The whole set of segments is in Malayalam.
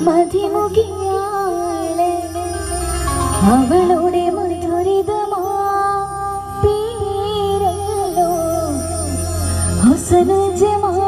മതിമുകിയാളെ അവളുടെ മധുരിതമാ പേരല്ലോ ഹുസ്ന ജമാൽ.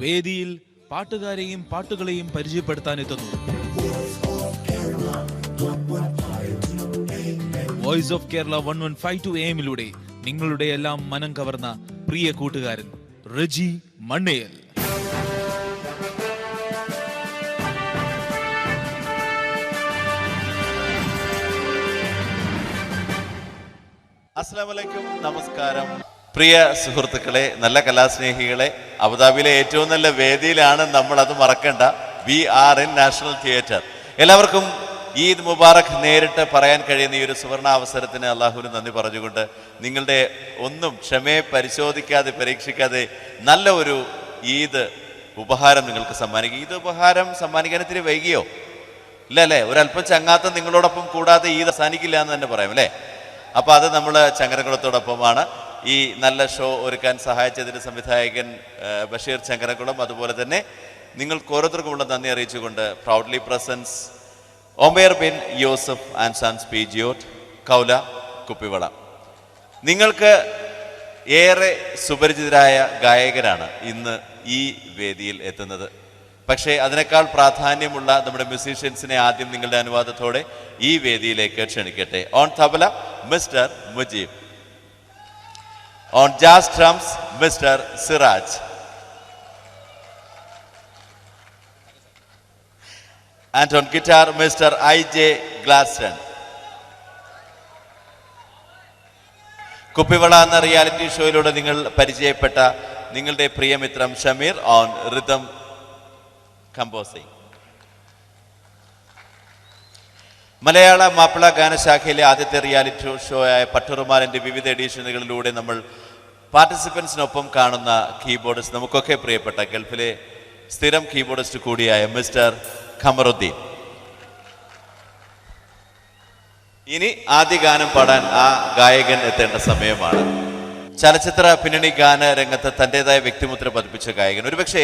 വേദിയിൽ പാട്ടുകാരെയും പാട്ടുകളെയും പരിചയപ്പെടുത്താനെത്തുന്നു. വോയിസ് ഓഫ് കേരള 1152 AM നിങ്ങളുടെ എല്ലാം മനം കവർന്ന പ്രിയ കൂട്ടുകാരൻ റജി മണ്ണേൽ. അസ്സലാമു അലൈക്കും, നമസ്കാരം. പ്രിയ സുഹൃത്തുക്കളെ, നല്ല കലാസ്നേഹികളെ, അബുദാബിയിലെ ഏറ്റവും നല്ല വേദിയിലാണ് നമ്മൾ, അത് മറക്കണ്ട. We are in national theatre. എല്ലാവർക്കും ഈദ് മുബാറക് നേരിട്ട് പറയാൻ കഴിയുന്ന ഈ ഒരു സുവർണ അവസരത്തിന് അള്ളാഹുവിന് നന്ദി പറഞ്ഞുകൊണ്ട് നിങ്ങളുടെ ഒന്നും ക്ഷമയെ പരിശോധിക്കാതെ പരീക്ഷിക്കാതെ നല്ല ഒരു ഈദ് ഉപഹാരം നിങ്ങൾക്ക് സമ്മാനിക്കും. ഈദ് ഉപഹാരം സമ്മാനിക്കാൻ ഇത്തിരി വൈകിയോ? ഇല്ല അല്ലേ? ഒരല്പം ചങ്ങാത്തം നിങ്ങളോടൊപ്പം കൂടാതെ ഈദ് അവസാനിക്കില്ല എന്ന് തന്നെ പറയാം അല്ലേ? അപ്പോൾ അത് നമ്മൾ ചങ്ങരകുളത്തോടൊപ്പമാണ്. ഈ നല്ല ഷോ ഒരുക്കാൻ സഹായിച്ചതിൻ്റെ സംവിധായകൻ ബഷീർ ചങ്ങരകുളം. അതുപോലെ തന്നെ നിങ്ങൾക്ക് ഓരോരുത്തർക്കുമുള്ള നന്ദി അറിയിച്ചുകൊണ്ട് proudly presents Omer bin Yousuf and sons പീജിയോട്ട്, കൗല, കുപ്പിവള. നിങ്ങൾക്ക് ഏറെ സുപരിചിതരായ ഗായകരാണ് ഇന്ന് ഈ വേദിയിൽ എത്തുന്നത്. പക്ഷേ അതിനേക്കാൾ പ്രാധാന്യമുള്ള നമ്മുടെ മ്യൂസീഷ്യൻസിനെ ആദ്യം നിങ്ങളുടെ അനുവാദത്തോടെ ഈ വേദിയിലേക്ക് ക്ഷണിക്കട്ടെ. On tabla mister Mujeeb, on jazz drums mister Siraj, and on guitar Mr. I.J. Glaston. Kuppivala എന്ന റിയാലിറ്റി ഷോയിലൂടെ നിങ്ങൾ പരിചയപ്പെട്ട നിങ്ങളുടെ പ്രിയമിത്രം ഷമീർ ഓൺ റിതം കമ്പോസിംഗ്. മലയാള മാപ്പിള ഗാനശാഖയിലെ ആദ്യത്തെ റിയാലിറ്റി ഷോ ആയ പട്ടുറുമാലിൻ്റെ വിവിധ എഡിഷനുകളിലൂടെ നമ്മൾ പാർട്ടിസിപ്പൻസിനൊപ്പം കാണുന്ന കീബോർഡിസ്റ്റ്, നമുക്കൊക്കെ പ്രിയപ്പെട്ട ഗൾഫിലെ സ്ഥിരം കീബോർഡിസ്റ്റ് കൂടിയായ മിസ്റ്റർ ഖമറുദ്ദീൻ. ഇനി ആദ്യ ഗാനം പാടാൻ ആ ഗായകൻ എത്തേണ്ട സമയമാണ്. ചലച്ചിത്ര പിന്നണി ഗാന രംഗത്ത് തൻ്റെതായ വ്യക്തിമുദ്ര പതിപ്പിച്ച ഗായകൻ. ഒരുപക്ഷെ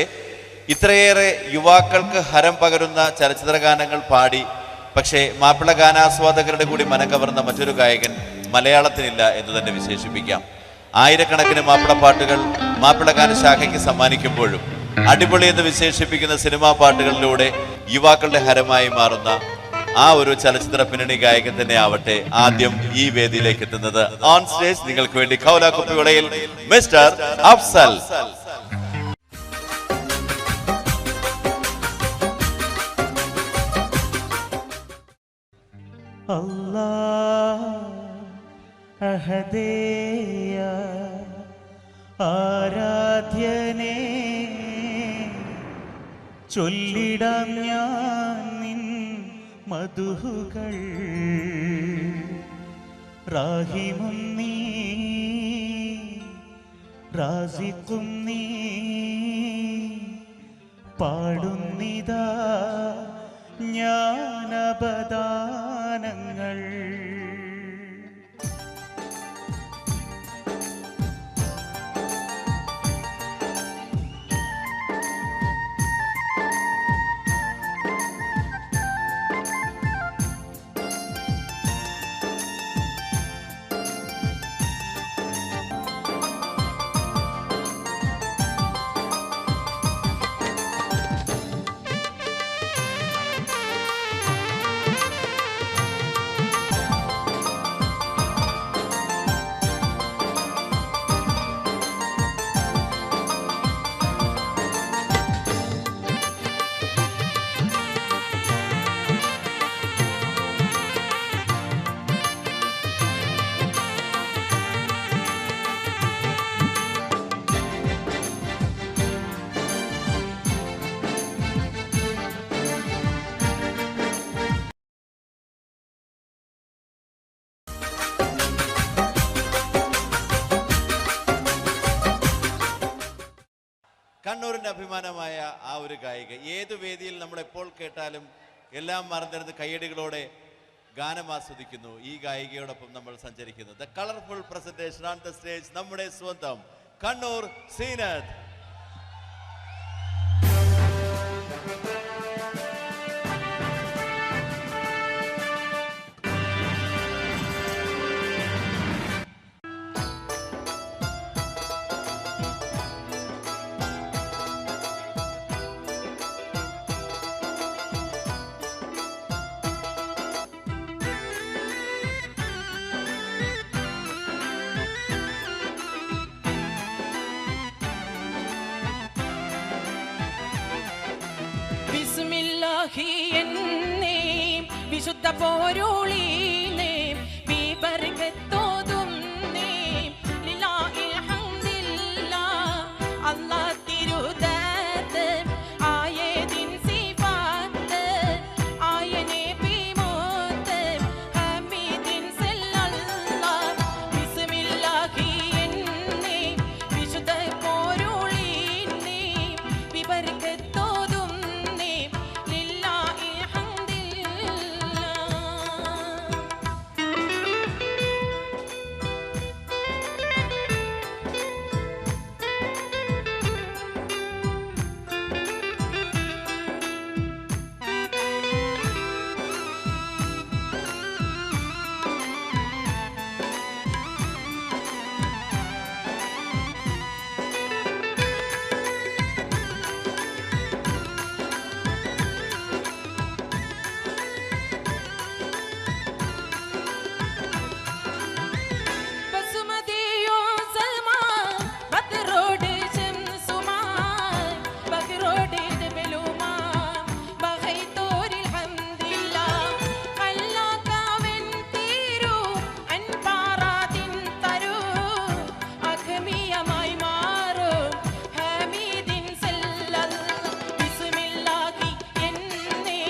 ഇത്രയേറെ യുവാക്കൾക്ക് ഹരം പകരുന്ന ചലച്ചിത്ര ഗാനങ്ങൾ പാടി പക്ഷേ മാപ്പിള ഗാനാസ്വാദകരുടെ കൂടി മനം കവർന്ന മറ്റൊരു ഗായകൻ മലയാളത്തിനില്ല എന്ന് തന്നെ വിശേഷിപ്പിക്കാം. ആയിരക്കണക്കിന് മാപ്പിള പാട്ടുകൾ മാപ്പിള ഗാനശാഖയ്ക്ക് സമ്മാനിക്കുമ്പോഴും അടിപൊളി എന്ന് വിശേഷിപ്പിക്കുന്ന സിനിമാ പാട്ടുകളിലൂടെ യുവാക്കളുടെ ഹരമായി മാറുന്ന ആ ഒരു ചലച്ചിത്ര പിന്നണി ഗായകൻ തന്നെ ആവട്ടെ ആദ്യം ഈ വേദിയിലേക്ക് എത്തുന്നത്. ഓൺ സ്റ്റേജ് നിങ്ങൾക്ക് വേണ്ടി ഖൗല കുപ്പിവളയിൽ മിസ്റ്റർ അഫ്സൽ. അല്ലാഹ് അഹദേയ ആരാധ്യനേ, ചൊല്ലിടാം ഞാൻ നിൻ മധുഹുകൾ. റാഹിമും നീ റാസിഖും നീ, പാടുന്നിതാ ജ്ഞാനപദാനങ്ങൾ. കണ്ണൂരിൻ്റെ അഭിമാനമായ ആ ഒരു ഗായിക ഏത് വേദിയിൽ നമ്മൾ എപ്പോൾ കേട്ടാലും എല്ലാം മറന്നിരുന്ന് കയ്യടികളോടെ ഗാനം ആസ്വദിക്കുന്നു. ഈ ഗായികയോടൊപ്പം നമ്മൾ സഞ്ചരിക്കുന്നു. The colourful presentation on the stage, നമ്മുടെ സ്വന്തം കണ്ണൂർ സീനത്ത്. ബിസ്മില്ലാഹി എന്നേ വിശുദ്ധ പോരുളീനേ ബിബർകത്തോതും നേ ലില്ലാഹി ഹംദില്ലാഹ് അല്ലാഹ് തിരുദാത്ത് ആയതിൻ സിഫാത്ത് ആയനെ ബിമോത്ത് ഹമീദിൻ സല്ലല്ലാഹ് ബിസ്മില്ലാഹി എന്നേ വിശുദ്ധ പോരുളീനേ ബിബർകത്തോതും നേ ലില്ലാഹി ഹംദില്ലാഹ്. ബസുമതിയോ സൽമാൻ ബദ്രോട് ശംസുമാൻ ബഗ്രോട് ദബലുമാൻ ബഗൈതോരിൽ ഹംദില്ലാഹ് അല്ലാഹുവൻ തീരു അൻപാറാദിൻ തരു അഖമിയമായി മാറു ഹമീദിൻ സല്ലല്ലാഹ് ബിസ്മില്ലാഹി എന്നേ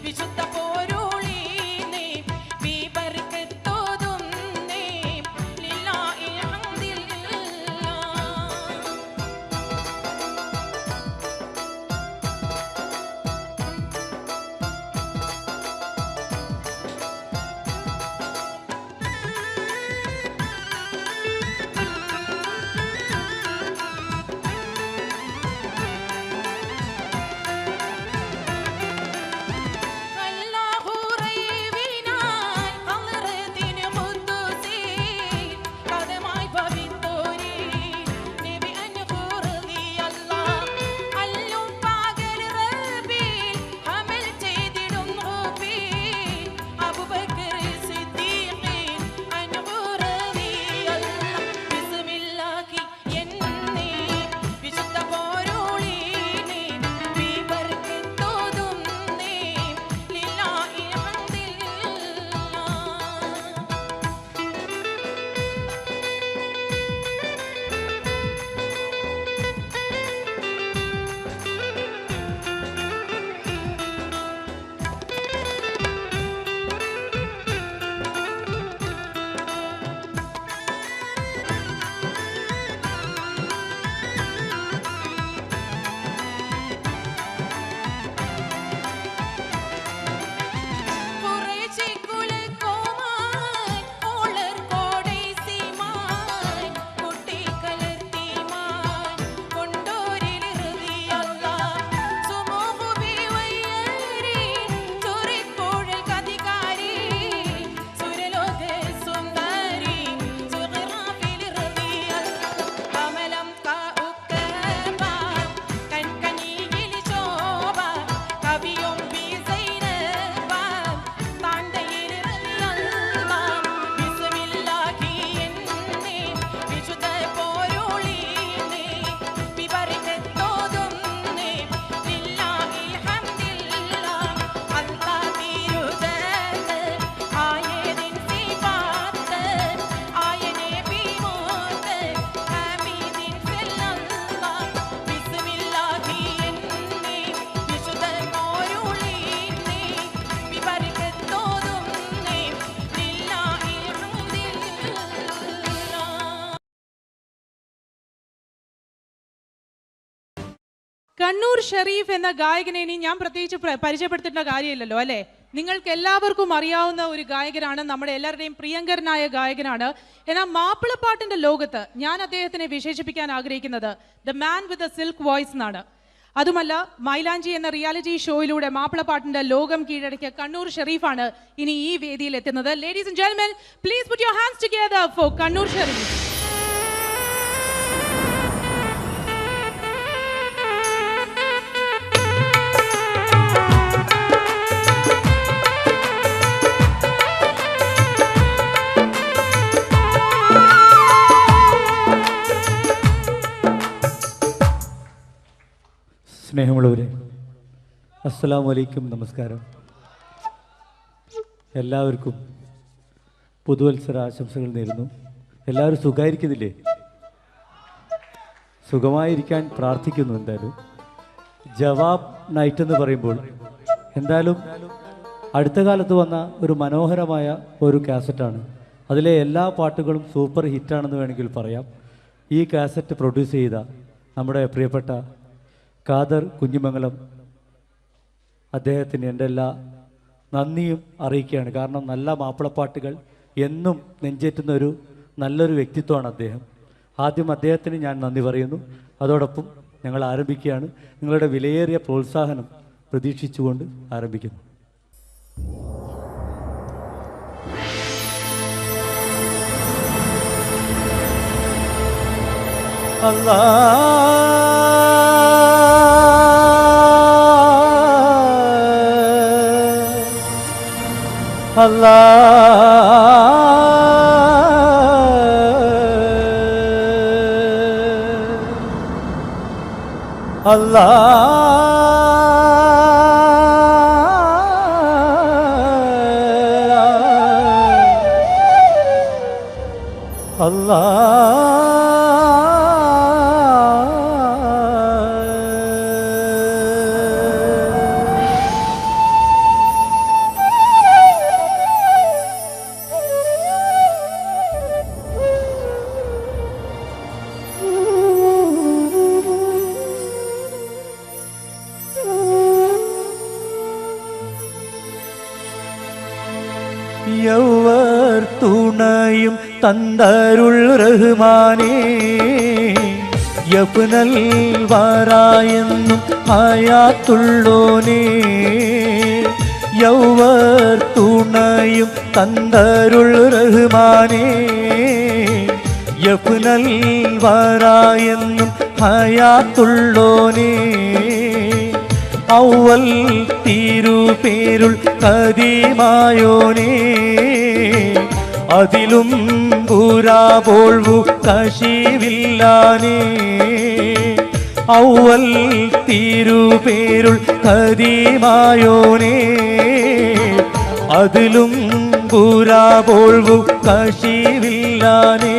വിശുദ്ധ പോരുളീനേ ബിബർകത്തോതും നേ ലില്ലാഹി ഹംദില്ലാഹ്. അല്ലാഹു റൈവിനാൻ ഖമറദിൻ ഖുദ്ദുസി ഖദമായി പവിത്തോരി നബി അൻഖുർദി അല്ലാഹ് അല്ലും പകൽ റബ്ബിൽ അമൽ ചെയ്തിടും റബ്ബി അബൂബക്കർ സിദ്ദീഖ് അൻഖുർദി അല്ലാഹ് ബിസ്മില്ലാഹി എന്നേ വിശുദ്ധ പോരുളീനേ ബിബർകത്തോതും നേ ലില്ലാഹി ഹംദില്ലാഹ്. കുറേശ്ശെ കുലക്കോമാൻ ഓളർ കോടൈസിമാൻ കുട്ടിക്കലർത്തിമാൻ കൊണ്ടോരിൽ ഹൃദിയല്ലാഹ് സുമൂഹു ബിവയ്യരി ചൊറിക്കോഴൽ കതികാരി സുരലോക സുന്ദരി സുഗറാഫിൽ ഹൃദിയല്ലാഹ് കമലം കാഉക്കബ കൺകണിയിൽ ശോഭ കവിയും ബിസൈനബ താണ്ടയിൽ ഹൃദിയല്ലാഹ് ബിസ്മില്ലാഹി എന്നേ വിശുദ്ധ പോരുളീനേ ബിബർകത്തോതും നേ ലില്ലാഹി ഹംദില്ലാഹ് അല്ലാഹ് തിരുദാത്ത് ആയതിൻ സിഫാത്ത് ആയനെ ബിമോത്ത് ഹമീദിൻ സല്ലല്ലാഹ് ബിസ്മില്ലാഹി എന്നേ വിശുദ്ധ പോരുളീനേ ബിബർകത്തോതും നേ ലില്ലാഹി ഹംദില്ലാഹ്. കണ്ണൂർ ഷെരീഫ് എന്ന ഗായകനെ ഇനി ഞാൻ പ്രത്യേകിച്ച് പരിചയപ്പെടുത്തേണ്ട കാര്യമില്ലല്ലോ അല്ലേ? നിങ്ങൾക്ക് എല്ലാവർക്കും അറിയാവുന്ന ഒരു ഗായകനാണ്, നമ്മുടെ എല്ലാവരുടെയും പ്രിയങ്കരനായ ഗായകനാണ്. എന്നാൽ മാപ്പിളപ്പാട്ടിന്റെ ലോകത്ത് ഞാൻ അദ്ദേഹത്തിനെ വിശേഷിപ്പിക്കാൻ ആഗ്രഹിക്കുന്നത് the man with a silk voice എന്നാണ്. അതുമല്ല, മൈലാഞ്ചി എന്ന റിയാലിറ്റി ഷോയിലൂടെ മാപ്പിളപ്പാട്ടിന്റെ ലോകം കീഴടക്കിയ കണ്ണൂർ ഷെരീഫാണ് ഇനി ഈ വേദിയിൽ എത്തുന്നത്. Ladies and gentlemen, please put your hands together for Kannur Shareef. സ്നേഹമുള്ളവരെ, അസ്സലാമു അലൈക്കും, നമസ്കാരം. എല്ലാവർക്കും പുതുവത്സര ആശംസകൾ നേരുന്നു. എല്ലാവരും സുഖമായിരിക്കുന്നില്ലേ? സുഖമായിരിക്കാൻ പ്രാർത്ഥിക്കുന്നു. എന്തായാലും ജവാബ് നൈറ്റ് എന്ന് പറയുമ്പോൾ എന്തായാലും അടുത്ത കാലത്ത് വന്ന ഒരു മനോഹരമായ ഒരു കാസറ്റാണ്. അതിലെ എല്ലാ പാട്ടുകളും സൂപ്പർ ഹിറ്റാണെന്ന് വേണമെങ്കിൽ പറയാം. ഈ കാസറ്റ് പ്രൊഡ്യൂസ് ചെയ്ത നമ്മുടെ പ്രിയപ്പെട്ട ഖാദർ കുഞ്ഞിമംഗലം അദ്ദേഹത്തിന് എൻ്റെ എല്ലാ നന്ദിയും അറിയിക്കുകയാണ്. കാരണം നല്ല മാപ്പിളപ്പാട്ടുകൾ എന്നും നെഞ്ചേറ്റുന്ന ഒരു നല്ലൊരു വ്യക്തിത്വമാണ് അദ്ദേഹം. ആദ്യം അദ്ദേഹത്തിന് ഞാൻ നന്ദി പറയുന്നു. അതോടൊപ്പം ഞങ്ങൾ ആരംഭിക്കുകയാണ്. നിങ്ങളുടെ വിലയേറിയ പ്രോത്സാഹനം പ്രതീക്ഷിച്ചുകൊണ്ട് ആരംഭിക്കുന്നു. യൗവർ തുണയും തന്തരുൾ റഹ്മാനേ, യഫ്നൽ വറായെന്നും ഹയാത്തുള്ളോനേ. യൗവർ തുണയും തന്തരുൾ റഹ്മാനേ, യഫ്നൽ വറായെന്നും ഹയാത്തുള്ളോനേ. ഔവൽ തിരുപേരുൾ കദീമായോനേ, അതിലും പുരാപോൾവു കശിവില്ലാനേ. ഔവൽ തിരുപേരുൾ കദീമായോനേ, അതിലും പുരാപോൾവു കശിവില്ലാനേ.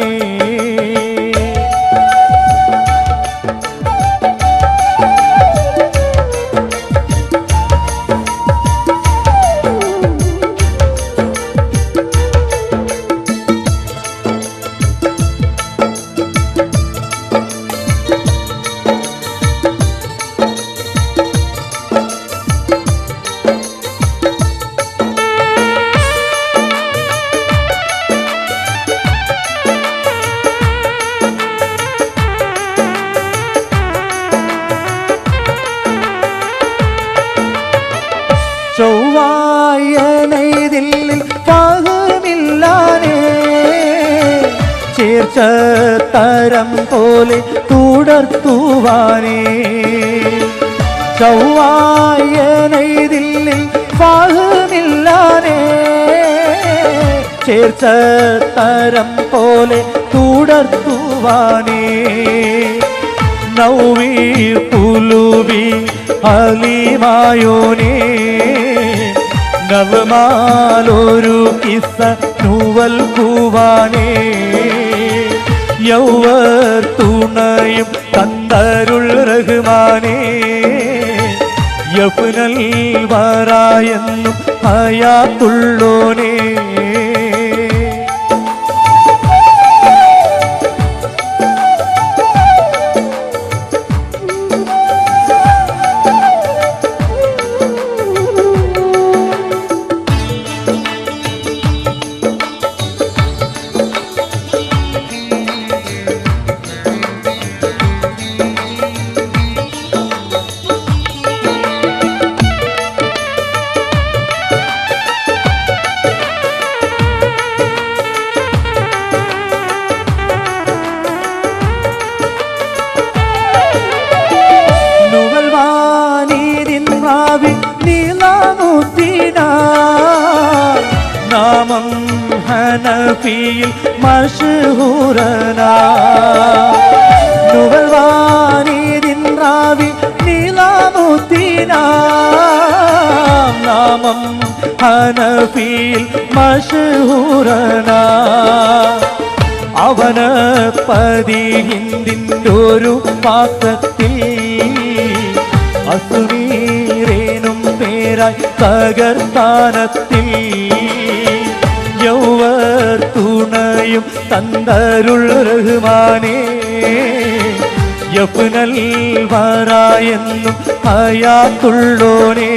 ചൊവ്വായനൈതിൽ പാകമില്ലാനേ, ചേർച്ച തരം പോലെ തുടർത്തുവാനേ. ചൊവ്വായനൈതിൽ പാകമില്ലാനേ, ചേർച്ച തരം പോലെ തുടർത്തുവാനേ. നൗവീർ പുലുബി ഹലീമായോനേ, നവമാലൊരു കിസ്സ നുവൽ കൂവാനേ. യൗവർ തുണയും തന്തരുൾ റഹ്മാനേ, യഫ്നൽ വറായെന്നും ഹയാത്തുള്ളോനേ. നാമം ഹനഫിയിൽ മഷ്ഹൂറനാ, നുവൽവാനിദിൻ റാവി നീലാമുദ്ദീൻ നാമം ഹനഫിയിൽ മഷഹൂറന അവന പതിഹിന്ദിൻ്റെ ഒരു പാത്രത്തിൽ അസുനീറേനും പേരായി തകർത്താനത്തിൽ യൗവർ തുണയും തന്തരുൾ റഹ്മാനേ യഫ്നൽ വറായെന്നും ഹയാത്തുള്ളോനേ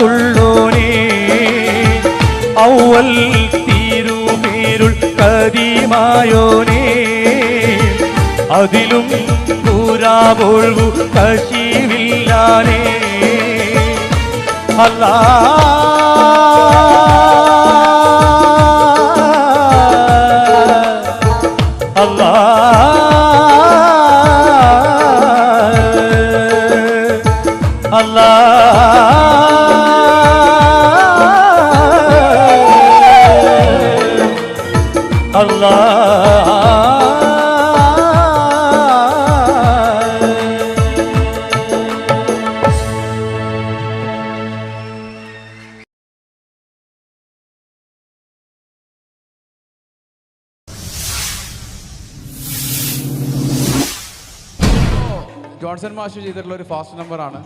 ുള്ളോനേ ഔവൽ തീരുപേരുൾ കദീമായോനേ അതിലും പൂരാപോൾവു കശിവില്ലാനേ അല്ലാ അല്ലാ അല്ലാ ജോൺസൺ മാഷ് ചെയ്തിട്ടുള്ള ഒരു ഫാസ്റ്റ് നമ്പറാണ്.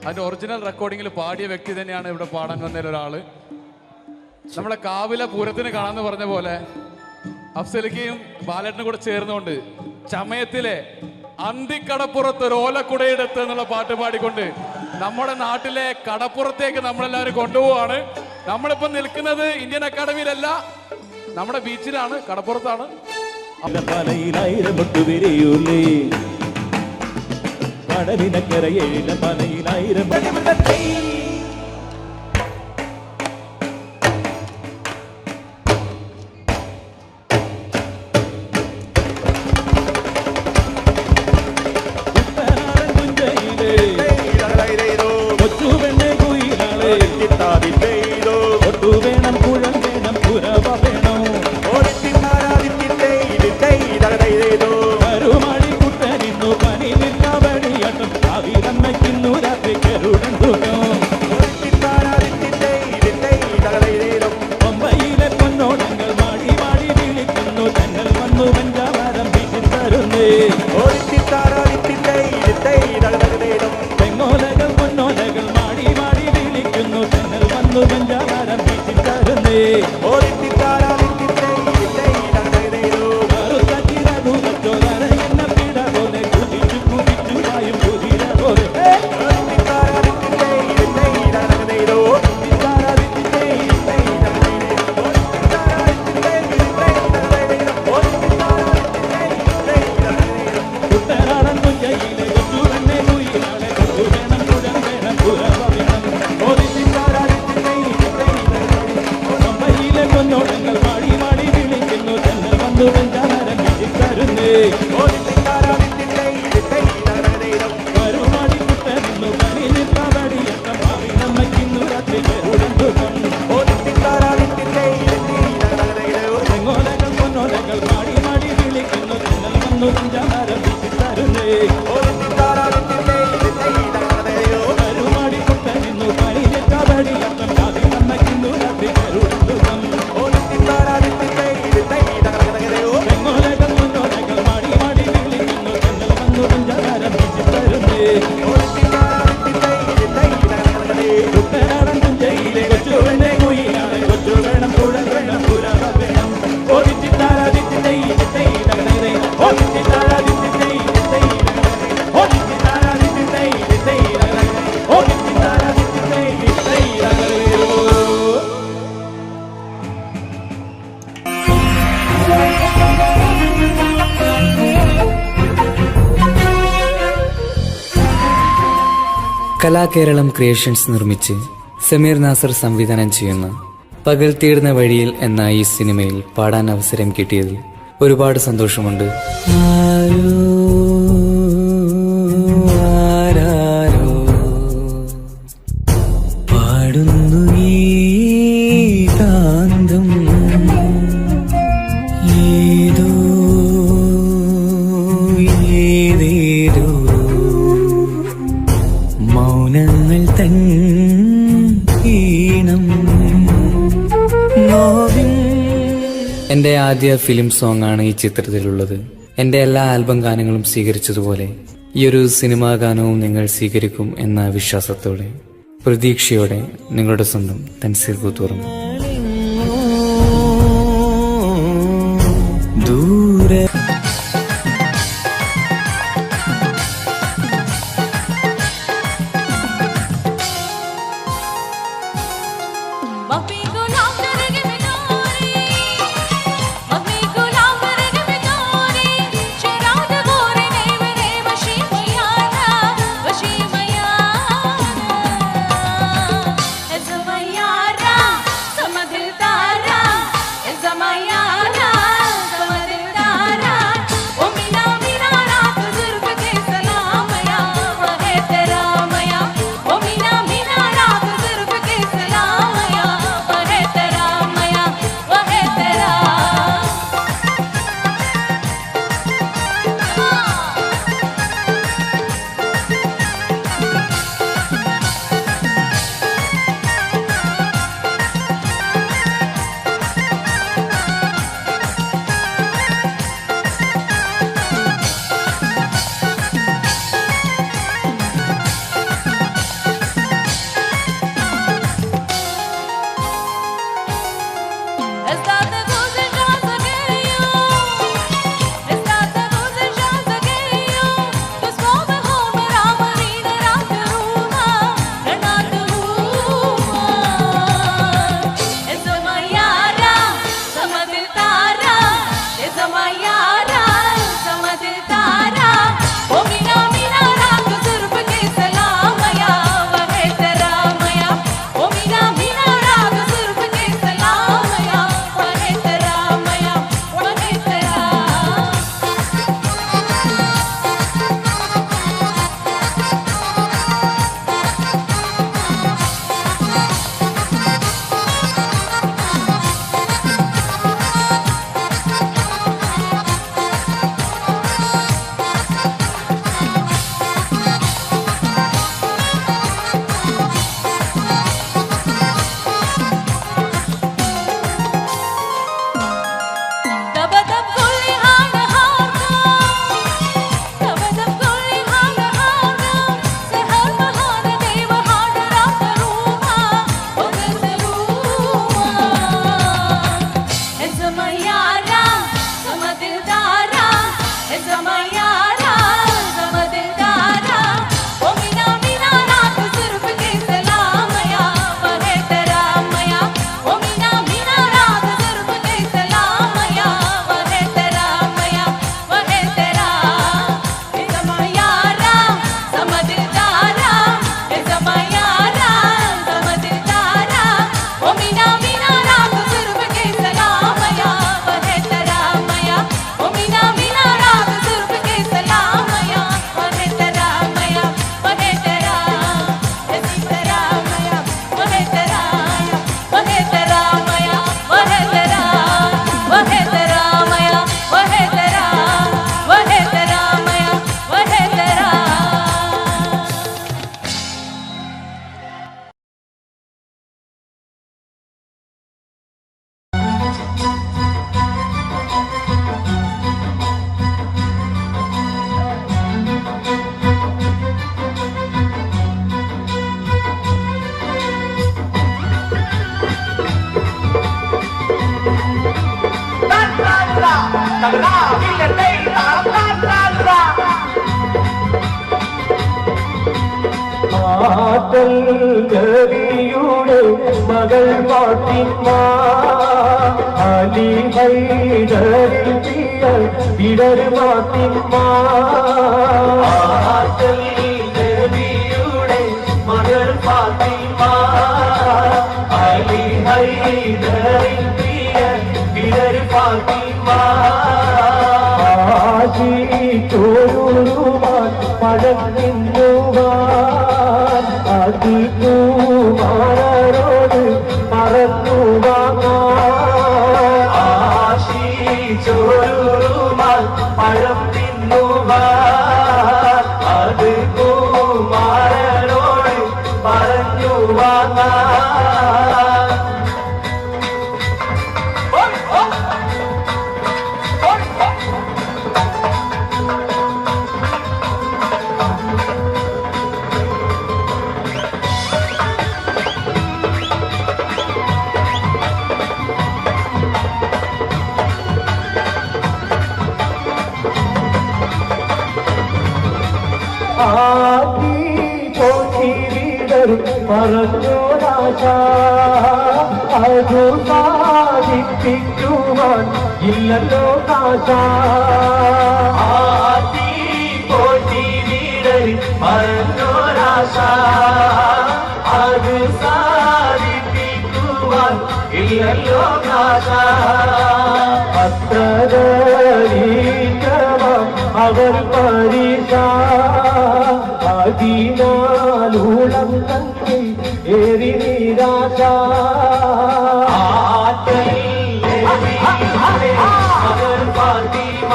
അതിൻ്റെ ഒറിജിനൽ റെക്കോർഡിങ്ങിൽ പാടിയ വ്യക്തി തന്നെയാണ് ഇവിടെ പാടാൻ വന്നതിൽ ഒരാൾ. നമ്മളെ കാവിലെ പൂരത്തിന് കാണാമെന്ന് പറഞ്ഞ പോലെ അഫ്സലിക്കയും ബാലേട്ടനും കൂടെ ചേർന്നുകൊണ്ട് ചമയത്തിലെ അന്തിക്കടപ്പുറത്ത് ഒരു ഓലക്കുടയെടുത്ത് എന്നുള്ള പാട്ട് പാടിക്കൊണ്ട് നമ്മുടെ നാട്ടിലെ കടപ്പുറത്തേക്ക് നമ്മളെല്ലാവരും കൊണ്ടുപോവാണ്. നമ്മളിപ്പം നിൽക്കുന്നത് ഇന്ത്യൻ അക്കാഡമിയിലല്ല, നമ്മുടെ ബീച്ചിലാണ്, കടപ്പുറത്താണ്. കടലിനക്കരയില പലയിലായിരം വേണം കുഴൽ വേണം പുരവ വേണം കരുമാടി കുട്ടനിന്നു പനിവില്ല വഴിയട്ടും അവിലമ്മയ്ക്കുന്നു രാത്രി കരുടൻ പമ്പയിലെ പൊന്നോടങ്ങൾ മാടി മാടി വിളിക്കുന്നു തങ്ങൾ വന്നു പഞ്ചാവാരം വീട്ടിൽ തരുന്നേ തെങ്ങോലകൾ പൊന്നോലകൾ മാടി മാടി വിളിക്കുന്നു തങ്ങൾ വന്നു പഞ്ചാവാരം വീട്ടിൽ തരുന്നേ no കലാകേരളം ക്രിയേഷൻസ് നിർമ്മിച്ച് സമീർ നാസർ സംവിധാനം ചെയ്യുന്ന പകൽ തീർന്ന വഴിയിൽ എന്ന ഈ സിനിമയിൽ പാടാൻ അവസരം കിട്ടിയതിൽ ഒരുപാട് സന്തോഷമുണ്ട്. പാടുന്നു ഈ കാന്തം ഏതോ ഏതേതോ മൗനങ്ങൾ തൻ ഈണം. എൻ്റെ ആദ്യ ഫിലിം സോങ് ആണ് ഈ ചിത്രത്തിലുള്ളത്. എൻ്റെ എല്ലാ ആൽബം ഗാനങ്ങളും സ്വീകരിച്ചതുപോലെ ഈ ഒരു സിനിമാ ഗാനവും നിങ്ങൾ സ്വീകരിക്കും എന്ന വിശ്വാസത്തോടെ പ്രതീക്ഷയോടെ നിങ്ങളുടെ സ്വന്തം തൻസീർ കൂത്തുറമ്പ്. ദൂരെ ആറ്റൽ കവിയുടെ മകൾ ഫാത്തിമ അലി ഹൈദരിൽ പിടർ ഫാത്തിമ ആറ്റൽ കവിയുടെ ചോരുവാൻ പഴകിന്നുവാൻ അത് കുമാരനോട് പറഞ്ഞു വാങ്ങാൻ ആശി ചോരുവാൻ പഴം തിന്നുവാൻ അത് കുമാരനോട് പറഞ്ഞു വാങ്ങാൻ പറഞ്ഞോരാശ അതു സാധിപ്പിക്കുവാൻ ഇല്ലല്ലോ കാശ പറഞ്ഞോരാശ അത് സാധിപ്പിക്കുവാൻ ഇല്ലല്ലോ കാശ അത്ര അവർ പരീക്ഷ അതിനാലൂളം തന്നെ ഏറി നിരാശ അവർ ഫാത്തിമ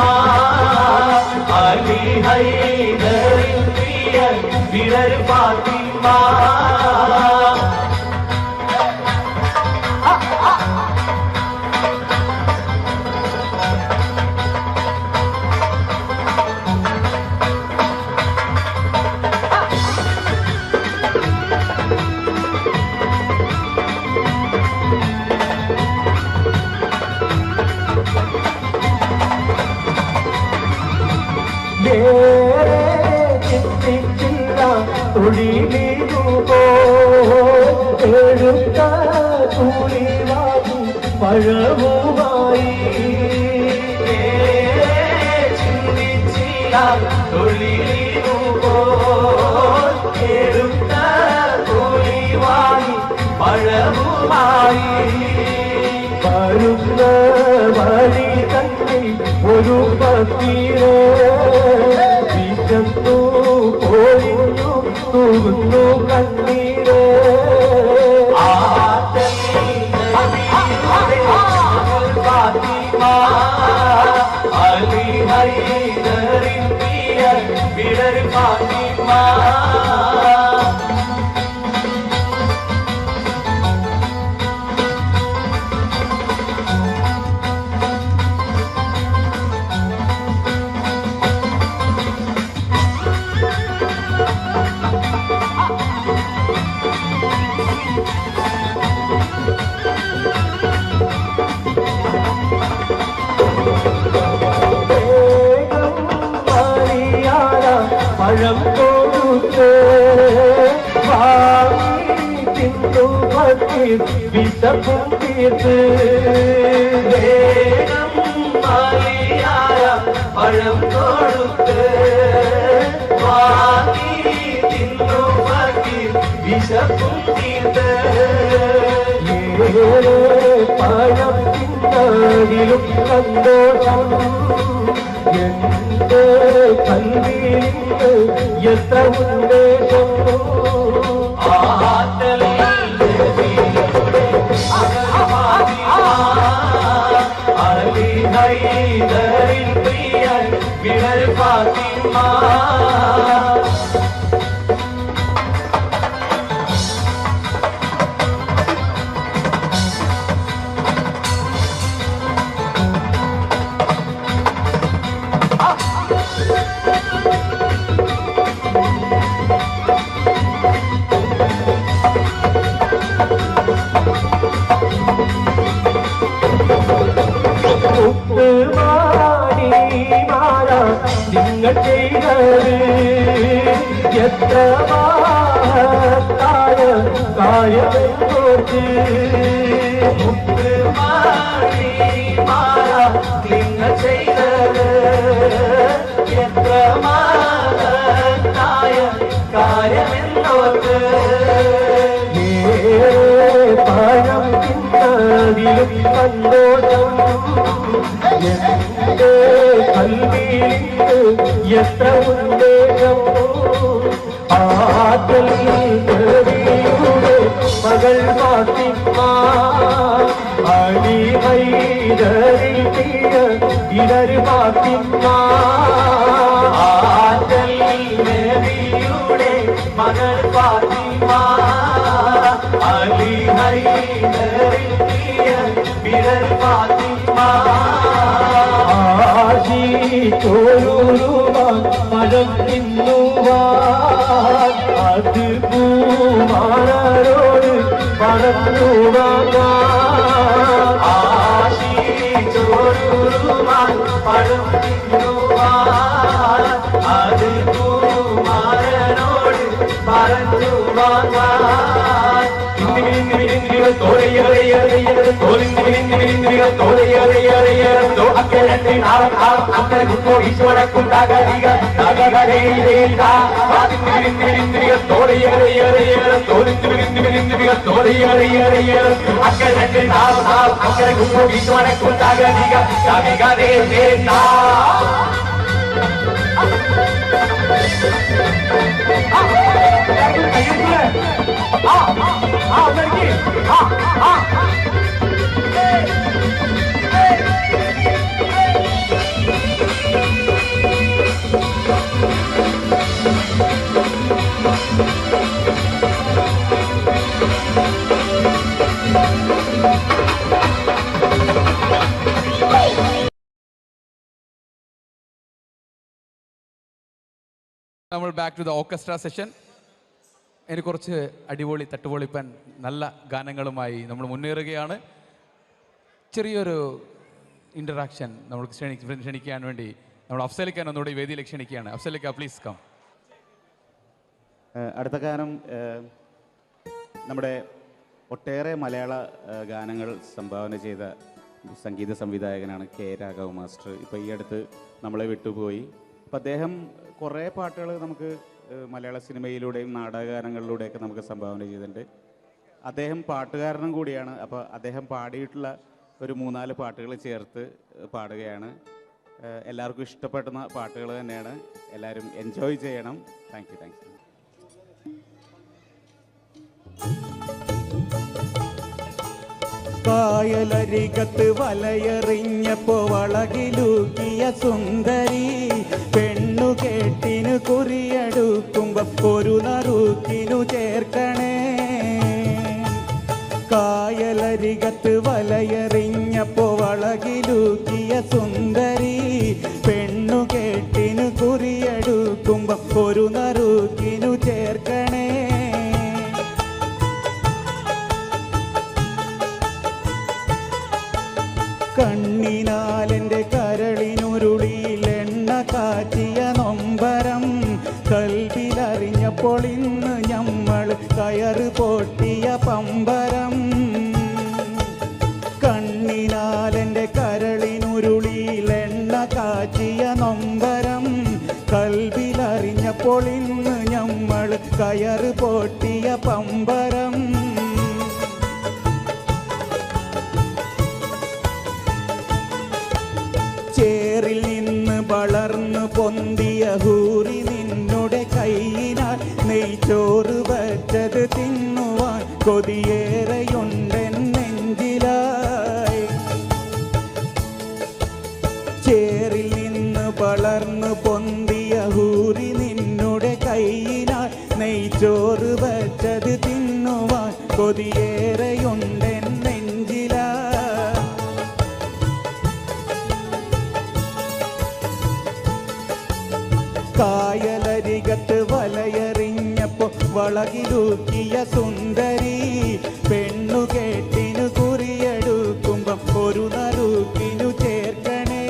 അലി ഹൈദറിൻ പ്രിയ വിരൽ ഫാത്തിമ എടുത്ത തുളിവാക്കി പഴവുമായി ചിന്തിച്ചില്ല എടുത്ത തുളിവാക്കി പഴവുമായി വരുന്ന വഴി തന്നെ ഒരു പത്തിരോ വിശന്നു പോയിരുന്നു തൂകുന്നു കണ്ണീരോ അലി ഹൈദറിൻ പ്രിയ വിരൽ ഫാത്തിമ പഴം കൊടുത്ത് വാങ്ങി തിന്നു പറ്റി വിശപ്പും തീർത്ത് പഴം കൊടുത്ത് വാങ്ങി തിന്നു പറ്റി വിശപ്പും തീർത്ത് പഴം തിന്നതിലും സന്തോഷം എന്റെ കൽവിയിലിന്ന് എത്ര ഉദ്ദേശം അലി ഹൈദറിൻ പ്രിയ വിരൽ ഫാത്തിമ നിങ്ങൾ ചെയ്തത് എത്ര മഹത്തായ കാര്യമെന്നോർത്ത് നിങ്ങൾ ചെയ്തത് എത്ര മഹത്തായ കാര്യമെന്നോർത്ത് പഴം തിന്നതിലും സന്തോഷം എന്റെ കൽവിയിലിട്ട് എത്ര ഉന്മേഷം ആറ്റൽ ദേവിയുടെ മകൾ ഫാത്തിമ അലി ഹൈദരിൽ തീയ ഇടര് ഫാത്തിമ ആറ്റൽ ദേവിയുടെ മകൾ ഫാത്തിമ അലി ഹൈദരിൽ തീയ ഇടര് ഫാത്തിമ ചോരുവാൻ മഴം തിന്നുവാൻ അത് പൂമാരോട് പറന്നുവാൻ ആശി ചോരുവാൻ മഴം തിന്നുവാൻ അത് പൂമാരോട് പറന്നുവാൻ നമ്മൾ back to the orchestra session. ഇനി കുറച്ച് അടിപൊളി തട്ടുപൊളിപ്പൻ നല്ല ഗാനങ്ങളുമായി നമ്മൾ മുന്നേറുകയാണ്. ചെറിയൊരു ഇൻറ്ററാക്ഷൻ നമ്മൾക്ക് ക്ഷണിക്കാൻ വേണ്ടി നമ്മൾ അഫ്സലിക്കാൻ ഒന്നുകൂടി വേദിയിലേക്ക് ക്ഷണിക്കുകയാണ്. അഫ്സലിക്ക പ്ലീസ് കം. അടുത്ത ഗാനം നമ്മുടെ ഒട്ടേറെ മലയാള ഗാനങ്ങൾ സംഭാവന ചെയ്ത സംഗീത സംവിധായകനാണ് കെ രാഘവ് മാസ്റ്റർ. ഇപ്പോൾ ഈ അടുത്ത് നമ്മളെ വിട്ടുപോയി. അപ്പം അദ്ദേഹം കുറേ പാട്ടുകൾ നമുക്ക് മലയാള സിനിമയിലൂടെയും നാടകഗാനങ്ങളിലൂടെയൊക്കെ നമുക്ക് സംഭാവന ചെയ്തിട്ടുണ്ട്. അദ്ദേഹം പാട്ടുകാരനും കൂടിയാണ്. അപ്പോൾ അദ്ദേഹം പാടിയിട്ടുള്ള ഒരു 3-4 പാട്ടുകൾ ചേർത്ത് പാടുകയാണ്. എല്ലാവർക്കും ഇഷ്ടപ്പെടുന്ന പാട്ടുകൾ തന്നെയാണ്. എല്ലാവരും എൻജോയ് ചെയ്യണം. Thank you. കായലരികത്ത് വലയെറിഞ്ഞപ്പോ വളകിലൂക്കിയ സുന്ദരി പെണ്ണു കേട്ടിനു കുറിയെടുക്കുമ്പോ ഒരു നറുക്കിനു ചേർക്കണേ. കായലരികത്ത് വലയെറിഞ്ഞപ്പോ വളകിലൂക്കിയ സുന്ദരി പെണ്ണു കേട്ടിനു കുറിയെടുക്കുമ്പോ ഒരു നറുക്കിനു ചേർക്കണേ. കണ്ണിനാലെൻ്റെ കരളിനുരുളിയിൽ എണ്ണ കാച്ചിയ നൊമ്പരം കൽവിലറിഞ്ഞപ്പോൾ ഇന്ന് ഞമ്മൾ കയറ് പൊട്ടിയ പമ്പരം. കണ്ണിനാലെൻ്റെ കരളിനുരുളിയിൽ എണ്ണ കാച്ചിയ നൊമ്പരം കൽവിലറിഞ്ഞപ്പോൾ ഇന്ന് ഞമ്മൾ കയറ് പൊട്ടിയ പമ്പരം. ചേറിൽ നിന്ന് വളർന്നു പൊന്തിയ ഹൂറി നിന്നുടെ കൈയിനാൽ നെയ്ച്ചോറ് വച്ചത് തിന്നുവാൻ കൊതിയേറെയുണ്ടെൻ നെഞ്ചിലായി. ചേറിൽ നിന്ന് വളർന്നു പൊന്തിയ ഹൂറി നിന്നുടെ കൈയിനാൽ നെയ്ച്ചോറ് വച്ചത് തിന്നുവാൻ കൊതിയേറെയുണ്ടെൻ നെഞ്ചിലായി. കായലരികത്ത് വലയെറിഞ്ഞപ്പോ വളകിലൂക്കിയ സുന്ദരി പെണ്ണു കേട്ടിനു കുറിയെടുക്കുമ്പം ഒരു നറുക്കിനു ചേർക്കണേ.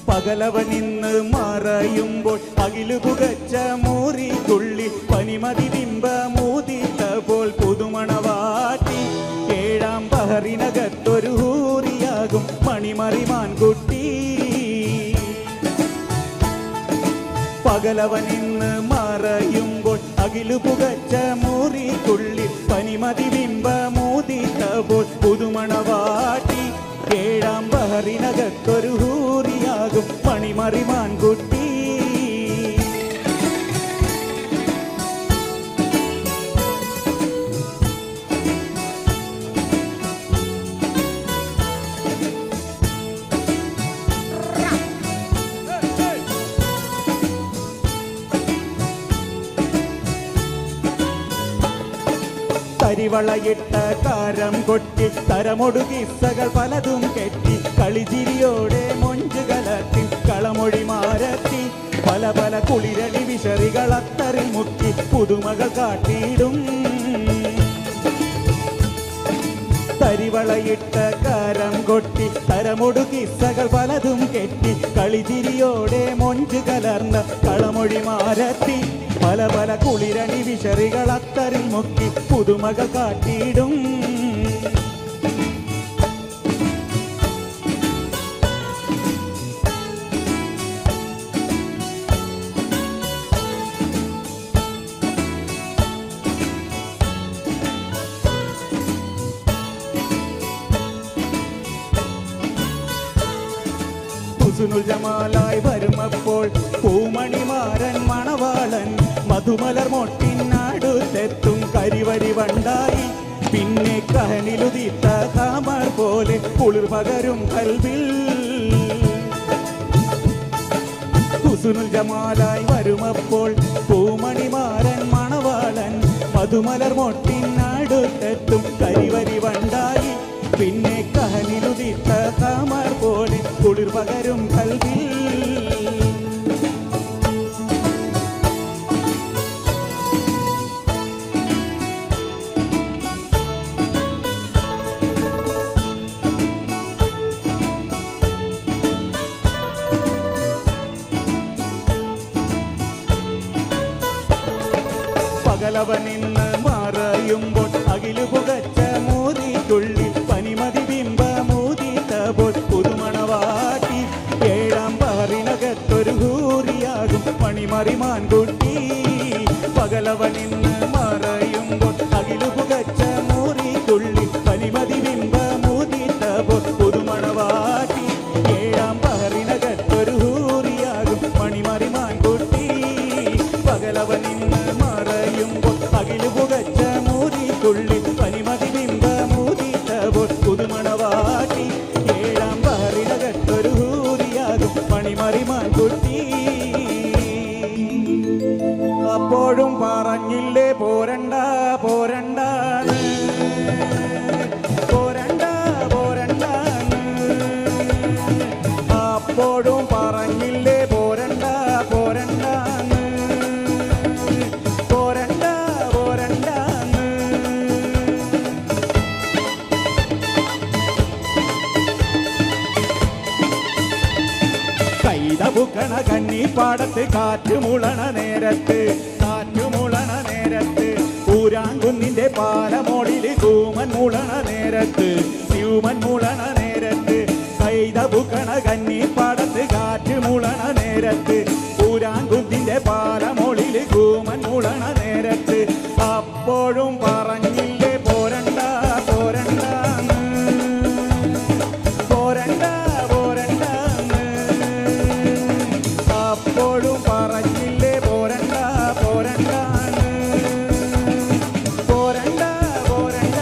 പകലവനിന്ന് മറയുമ്പോൾ അകിലു പുകച്ച മൂറിക്കുള്ളി പനിമതി ബിംബ മൂതിത്ത പോൽ പുതുമണവാട്ടി. ഏഴാം പഹറിനകത്തൊരു ഹൂറിയാകും മണിമറിമാൻ കുട്ടി. പകലവൻ ഇന്ന് മറയുമ്പോൾ അകിലു പുകച്ച മുറിക്കുള്ളിൽ പനിമതി ബിംബമൂതിത്തപ്പോൾ പുതുമണവാട്ടി ഏഴാം ബഹറിനകത്തൊരു ഹൂറിയാകും പണിമറിമാൻകുട്ടി. കരിവളയിട്ട കാരം കൊട്ടി തരമൊടു കിസ്സകൾ പലതും കെട്ടി കളിചിരിയോടെ മൊഞ്ചു കലർത്തി കളമൊഴി മാരത്തി പല പല കുളിരളി വിശറികൾ അത്തറിൽ മുക്കി പുതുമകൾ കാട്ടിയിടും. കരിവളയിട്ട കാരം കൊട്ടി തരമൊടു കിസ്സകൾ പലതും കെട്ടി കളിചിരിയോടെ മൊഞ്ചു കലർന്ന കളമൊഴി മാരത്തി പല പല കുളിരണി വിശറികൾ അത്തറിൽ മുക്കി പുതുമകൾ കാട്ടിയിടും. ഹുസ്നുൽ ജമാലായി വരുമപ്പോൾ പൂമണിമാരൻ മണവാളൻ മധുമലർ മൊട്ടിനടുത്തെത്തും കരിവരി വണ്ടായി. പിന്നെ കഹനിലുതിത്ത കാമർ പോലെ കുളിർ പകരും കൽവിൽ. ഹുസ്നുൽ ജമാലായി വരുമപ്പോൾ പൂമണിമാരൻ മണവാളൻ മധുമലർ മൊട്ടിനടുത്തെത്തും കരിവരി വണ്ടായി. പിന്നെ കഹനിലുതിത്ത കാമർ പോലെ കുളിർ പകരും കൽവിൽ. പകലവൻ ഇന്ന് മറയുമ്പോൾ അകിലു പുകച്ച മൂതിക്കുള്ളിൽ പനിമതി ബിംബമൂതിത്തപ്പോൾ പുതുമണവാട്ടി ഏഴാം ബഹറിനകത്തൊരു ഹൂറിയാകും പണിമറിമാൻകുട്ടി. പകലവൻ ഇന്ന് മറയുമ്പോൾ അകിലു പുകച്ച മൂറിക്കുള്ളിൽ പനിമതി ബിംബമൂതിത്തപ്പോൾ പുതുമണവാട്ടി ഏഴാം ബഹറിനകത്തൊരു ഹൂറിയാകും പണിമറിമാൻകുട്ടി. പകലവൻ ഇന്ന് മറയുമ്പോൾ അകിലു പുകച്ച മൂതിക്കുള്ളിൽ പനിമതി ബിംബമൂതിത്തപ്പോൾ പുതുമണവാട്ടി ഏഴാം ബഹറിനകത്തൊരു ഹൂറിയാകും പണിമറിമാൻകുട്ടി. അപ്പോഴും പറഞ്ഞില്ലേ പോരണ്ട പോരണ്ട പോരണ്ട പോരണ്ട. അപ്പോഴും പറഞ്ഞില്ലേ പോരണ്ട പോരണ്ട പോരണ്ട പോരണ്ട. കൈതപുക്കണ കന്നിപ്പാടത്ത് കാറ്റുമുളണ നേരത്ത് കാറ്റുമുളണ നേരത്ത് ഊരാങ്കുന്നിന്റെ പാലമോടില് കൂമൻ മുളണ നേരത്ത് സ്യൂമൻ മുളണ നേരത്ത് കൈതപുക്കണ കന്നിപ്പാടത്ത് കാറ്റുമുളണ നേരത്ത് ഊരാങ്കുന്നിന്റെ പാലമോടില് കൂമൻ മുളണ നേരത്ത് അപ്പോഴും പറഞ്ഞില്ലേ പോരണ്ട പോരണ്ട പോരണ്ട പോരണ്ട. അപ്പോഴും പറഞ്ഞില്ലേ പോരണ്ട പോരണ്ട പോരണ്ട പോരണ്ട.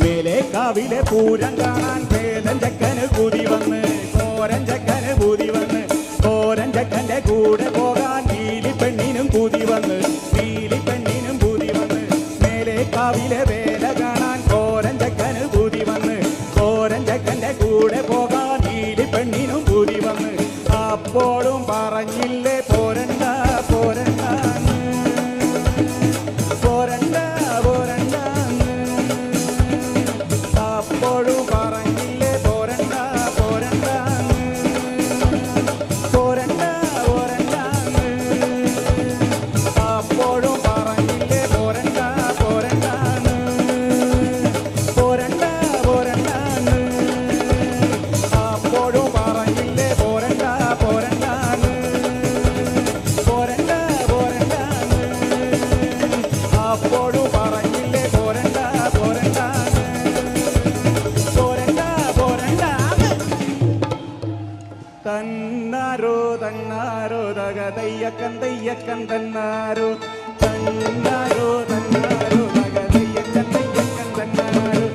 മേലെ കാവിലെ പൂരം കാണാൻ ഭേദം ചക്കന് കൂതി വന്ന് കോരൻ ചക്കന് കൂതി വന്ന് കോരൻ ചക്കന്റെ കൂടെ പോകാൻ നീലി പെണ്ണിനും കൂതി വന്ന് നീലി പെണ്ണിനും കൂതി വന്ന്. മേലെ കാവിലെ വേല കാണാൻ കോരൻ ചക്കന് കൂതി വന്ന് കോരൻ ചക്കന്റെ കൂടെ പോകാൻ നീലി പെണ്ണിനും കൂതി വന്ന്. അപ്പോഴും പറഞ്ഞില്ലേ പോരണ്ട പോരണ്ട പോരണ്ട പോരണ്ട. അപ്പോഴും പറഞ്ഞില്ലേ പോരണ്ട പോരണ്ട പോരണ്ട പോരണ്ട. അപ്പോൾ തയ്യക്കൻ തയ്യക്കൻ തന്നാരോ തന്നാരോ തന്നാരോ തയ്യക്കൻ തയ്യക്കൻ തന്നാരോ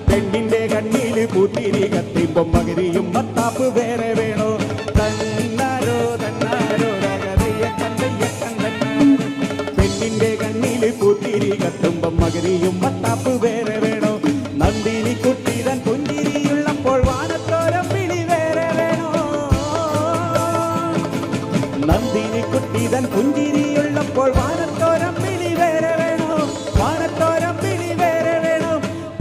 പെണ്ണിന്റെ കണ്ണിൽ പൂത്തിരി കത്തിമ്പം മകരിയും മത്താപ്പ് വേറെ വേണോ തന്നാരോ തന്നാരോ തയ്യക്കൻ തയ്യക്കൻ തന്നാരോ പെണ്ണിന്റെ കണ്ണിൽ പൂത്തിരി കത്തുമ്പം മകരിയും മത്താപ്പ് വേറെ വേണോ നന്ദിനി കുട്ടിതൻ പുഞ്ചിരിയുള്ളപ്പോൾ വാനത്തോരം വിളി വേറെ വേണോ നന്ദിനി കുട്ടിതൻ പുഞ്ചിരിയുള്ളപ്പോൾ വാനത്തോരം വിളി വേറെ വേണോ വാനത്തോരം വിളി വേറെ വേണോ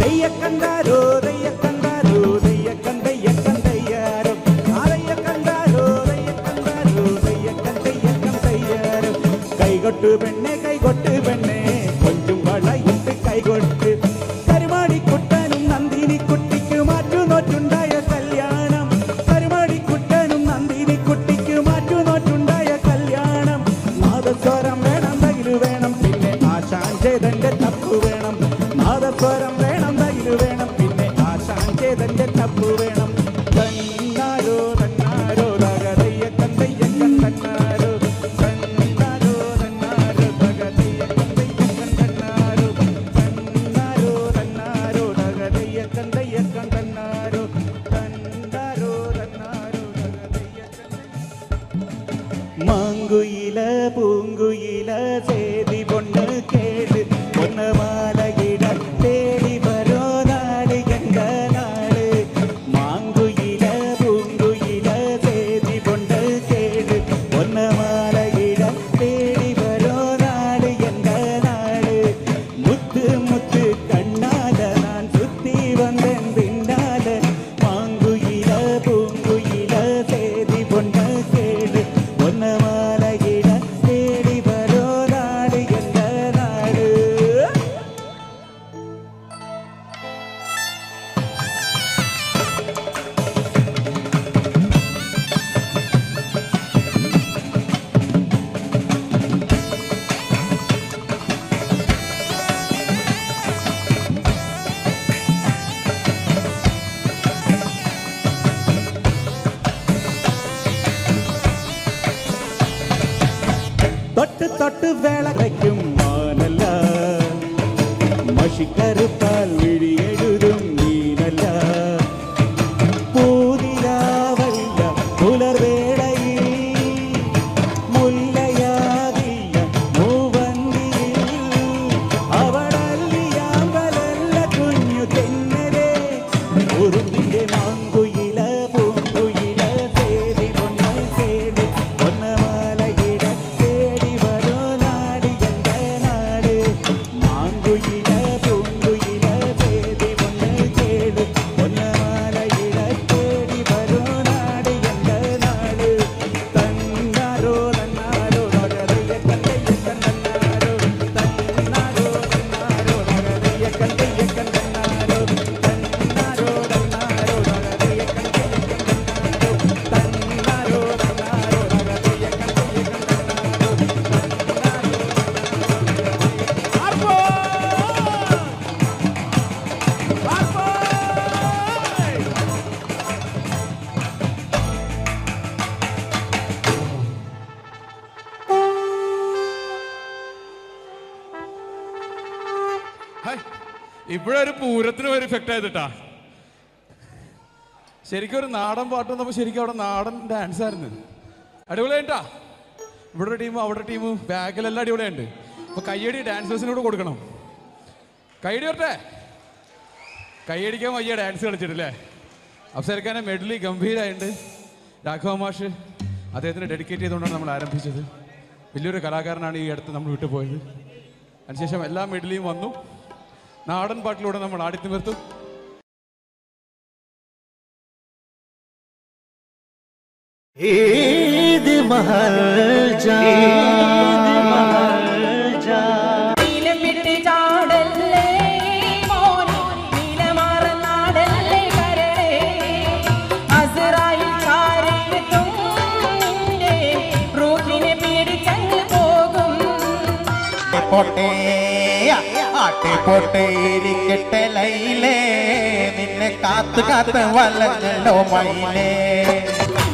തെയ്യക്കണ്ടാരോ തെയ്യക്കണ്ടാരോ തെയ്യക്കൻ തെയ്യക്കൻ തെയ്യാരോ തെയ്യക്കണ്ടാരോ തെയ്യക്കണ്ടാരോ തെയ്യക്കൻ തെയ്യക്കൻ തെയ്യാരോ കൈകൊട്ട് പെണ്ണെ കൊഞ്ചും വളയിട്ട് കൈകൊട്ട് കരുമാടിക്കുട്ടനും നന്ദിനി കുട്ടിക്ക് മാറ്റുനോറ്റുണ്ടായ കല്യാണം കരുമാടിക്കുട്ടനും നന്ദിനി കുട്ടിക്ക് മാറ്റുനോറ്റുണ്ടായ കല്യാണം നാദസ്വരം വേണം തകില് വേണം പിന്നെ ആശാൻ ചേതന്റെ തപ്പ് വേണം നാദസ്വരം വേണം തകില് വേണം പിന്നെ ആശാൻ ചേതന്റെ തപ്പ് വേണം തന്നാരോ തന്നാരോ തയ്യക്കൻ തയ്യക്കൻ തന്നാരോ തന്നാരോ തന്നാരോ തയ്യക്കൻ തയ്യക്കൻ തന്നാരോ തന്നാരോ തന്നാരോ തയ്യക്കൻ തയ്യക്കൻ തന്നാരോ തന്നാരോ തന്നാരോ തയ്യക്കൻ മാങ്കുയില പൂങ്കുയില ചേതി പൊണ്ണ് കേട് പൊന്നമാലയിട തേടി വരോ നാട് എങ്ക നാട് മാങ്കുയില പൂങ്കുയില ചേതി പൊണ്ണ് കേട് പൊന്നമാലയിട തേടി വരോ നാട് എങ്ക നാട് മുത്ത് മുത്ത് കണ്ണാല നാൻ സുത്തി വന്നൻ പിന്നാല മാങ്കുയില പൂങ്കുയില ചേതി പൊണ്ണ് കേട് പൊന്നമാലയിട തേടി വരോ നാട് എങ്ക നാട് തൊട്ട് തൊട്ട് വേള വയ്ക്കും മാനല്ല മഷിക്കറുപ്പാൽ വിഴിയെഴുതും മീനല്ല പൂതിരാവല്ല പുലർവേളയിൽ മുല്ലയാകില്ല മൂവന്തിയിൽ അവളല്ലിയാമ്പലല്ല കുഞ്ഞു തെന്നരെ ഉറുമ്പിന്റെ മാങ്കുയില പൂങ്കുയില തേടി പൊണ്ണ തേടി പൊന്നമാലയിട തേടി വരോ നാട് എങ്ക നാട് മാങ്കുയില പൂങ്കുയില തേടി പൊണ്ണ തേടി പൊന്നമാലയിട തേടി വരോ നാട് എങ്ക നാട് തന്നാരോ തന്നാരോ തയ്യക്കൻ തയ്യക്കൻ തന്നാരോ തന്നാരോ തന്നാരോ തയ്യക്കൻ തയ്യക്കൻ തന്നാരോ തന്നാരോ തന്നാരോ തയ്യക്കൻ തയ്യക്കൻ തന്നാരോ തന്നാരോ തന്നാരോ തയ്യക്കൻ തയ്യക്കൻ തന്നാരോ ഇപ്പോഴൊരു പൂരത്തിന് ഒരു ഇഫക്റ്റ് ആയതിട്ടാ ശരിക്കും ഒരു നാടൻ പാട്ട് വന്നപ്പോൾ ശരിക്കും അവിടെ നാടൻ ഡാൻസ് ആയിരുന്നു അടിപൊളിയായിട്ടാ ഇവിടെ ടീമും അവിടെ ടീമും ബാക്കിലെല്ലാം അടിപൊളിയുണ്ട് അപ്പൊ കയ്യടി ഡാൻസേഴ്സിനോട് കൊടുക്കണം കയ്യടി വരട്ടെ കയ്യടിക്കാൻ വയ്യ ഡാൻസ് കളിച്ചിട്ടില്ലേ അഫ്സർഖാനെ മെഡലി ഗംഭീരമായിട്ടുണ്ട് രാഘവ മാഷ് അദ്ദേഹത്തിന് ഡെഡിക്കേറ്റ് ചെയ്തുകൊണ്ടാണ് നമ്മൾ ആരംഭിച്ചത് വലിയൊരു കലാകാരനാണ് ഈ അടുത്ത് നമ്മൾ വിട്ടു പോയത് അതിനുശേഷം എല്ലാ മെഡലിയും വന്നു നാടൻ പാട്ടിലൂടെ നമ്മൾ ആടിത്തിമിർത്തും ഈദ് മഹൽ ജാ നീലമിട്ട് ചാടല്ലേ മോനെ നീലമാറനാടല്ലേ കരളേ അസ്രായിൽ ചാരത്തും നിന്റെ റൂഹിനെ പിടിച്ചങ്ങ് പോകും പൊട്ടേ ആട്ടെ പൊട്ടേ ഇരിക്കട്ടെ ലൈലേ നിന്നെ കാത്ത് കാത്ത് വലഞ്ഞല്ലോ മൈലേ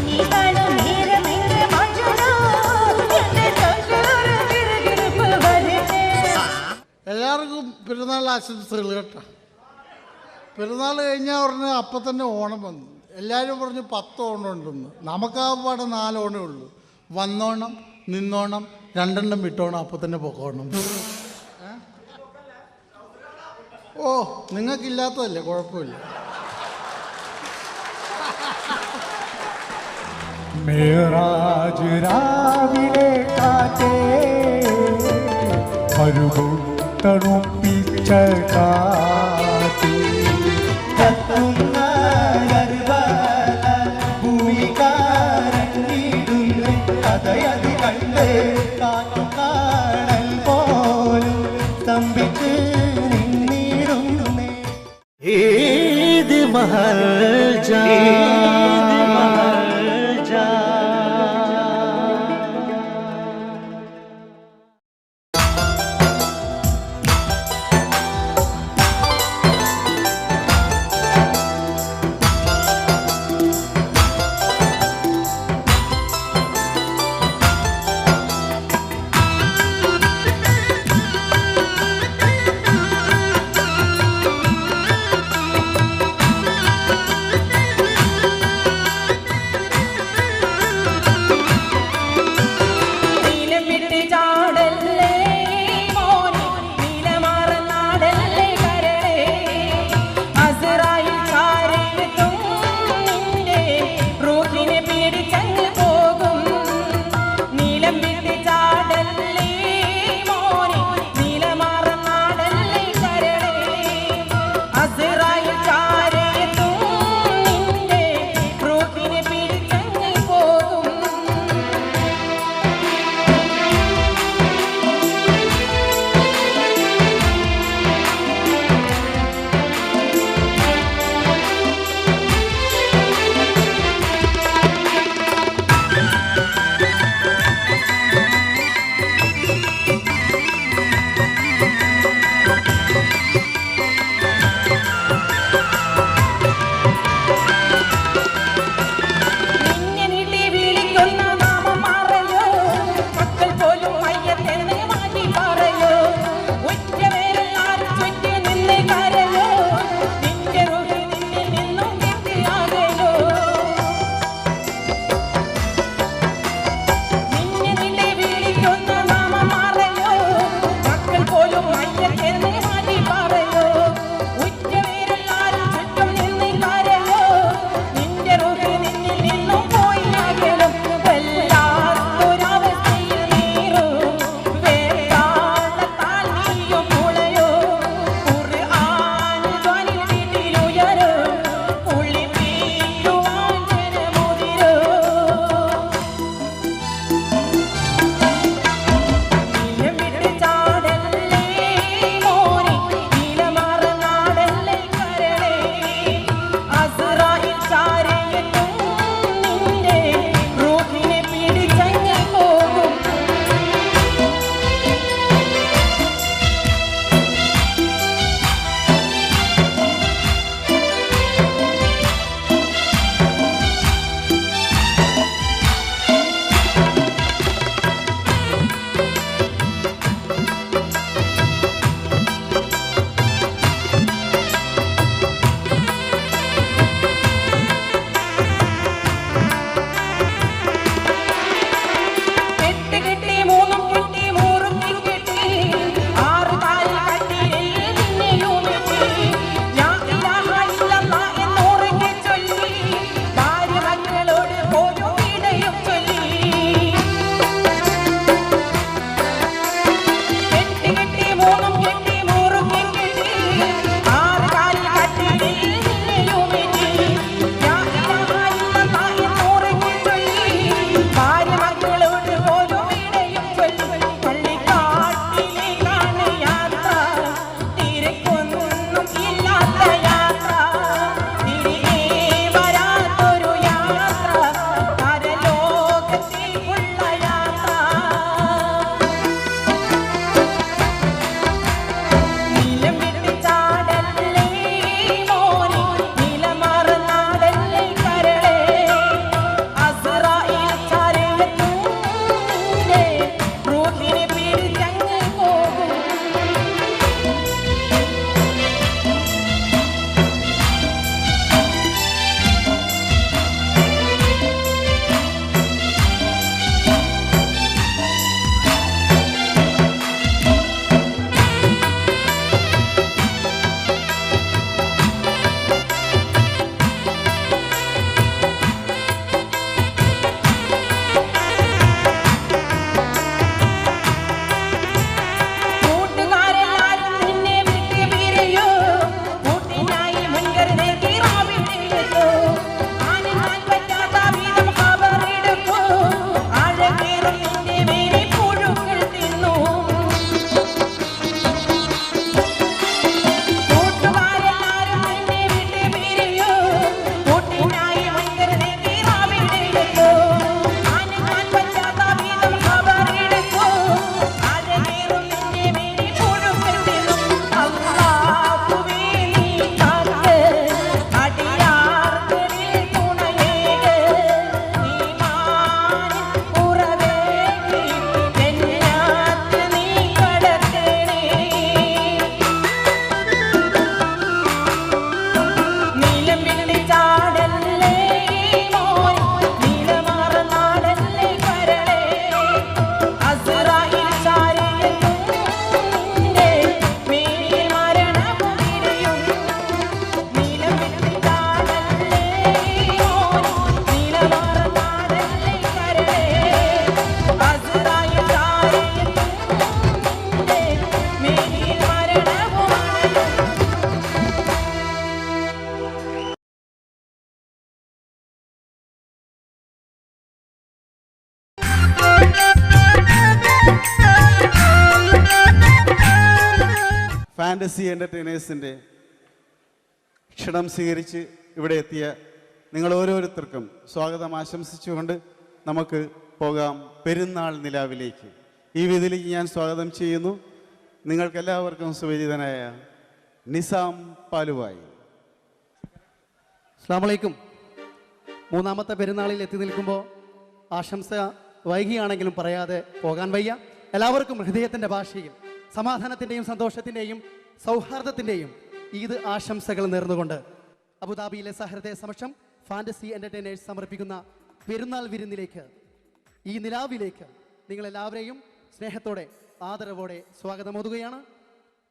നീ കാണും നേരമെങ്ങ മാറ്റണോ എല്ലാവർക്കും പെരുന്നാൾ ആശംസകൾ കേട്ടോ. പെരുന്നാൾ കഴിഞ്ഞാൽ പറഞ്ഞ് അപ്പം തന്നെ ഓണം വന്നു. എല്ലാവരും പറഞ്ഞു 10 ഓണം ഉണ്ടെന്ന്. നമുക്കാകപ്പാടെ 4 ഓണേ ഉള്ളൂ. വന്നോണം, നിന്നോണം, 2 എണ്ണം വിട്ടോണം, അപ്പം തന്നെ പൊക്കോണം. ഓ, നിങ്ങൾക്കില്ലാത്തതല്ലേ, കുഴപ്പമില്ല. മേറാജ് രാവിലെ കാറ്റേ തണുപ്പിച്ച കാറ്റേ കത്തുന്ന ഭൂമികാരങ്ങിടുന്നു കഥയതി കണ്ട് കാറ്റും കാണൽ പോലും സ്തംഭിച്ച് നിന്നിടുന്നു. ഏത് മഹൽജാ ഫാൻറ്റസി എൻ്റർടൈനേഴ്സിൻ്റെ ക്ഷണം സ്വീകരിച്ച് ഇവിടെ എത്തിയ നിങ്ങൾ ഓരോരുത്തർക്കും സ്വാഗതം ആശംസിച്ചുകൊണ്ട് നമുക്ക് പോകാം പെരുന്നാൾ നിലാവിലേക്ക്. ഈ വേദിയിലേക്ക് ഞാൻ സ്വാഗതം ചെയ്യുന്നു നിങ്ങൾക്കെല്ലാവർക്കും സുപരിചിതനായ നിസാം പാലുവായി. അസ്സലാമു അലൈക്കും. മൂന്നാമത്തെ പെരുന്നാളിൽ എത്തി നിൽക്കുമ്പോൾ ആശംസ വൈകിയാണെങ്കിലും പറയാതെ പോകാൻ വയ്യ. എല്ലാവർക്കും ഹൃദയത്തിൻ്റെ ഭാഷയിൽ സമാധാനത്തിൻ്റെയും സന്തോഷത്തിൻ്റെയും സൗഹാർദ്ദത്തിൻ്റെയും ഈദ് ആശംസകൾ നേർന്നുകൊണ്ട് അബുദാബിയിലെ സഹൃദയ സമക്ഷം ഫാൻറ്റസി എൻ്റർടൈനേഴ്സ് സമർപ്പിക്കുന്ന പെരുന്നാൾ വിരുന്നിലേക്ക്, ഈ നിലാവിലേക്ക് നിങ്ങളെല്ലാവരെയും സ്നേഹത്തോടെ ആദരവോടെ സ്വാഗതമോതുകയാണ്.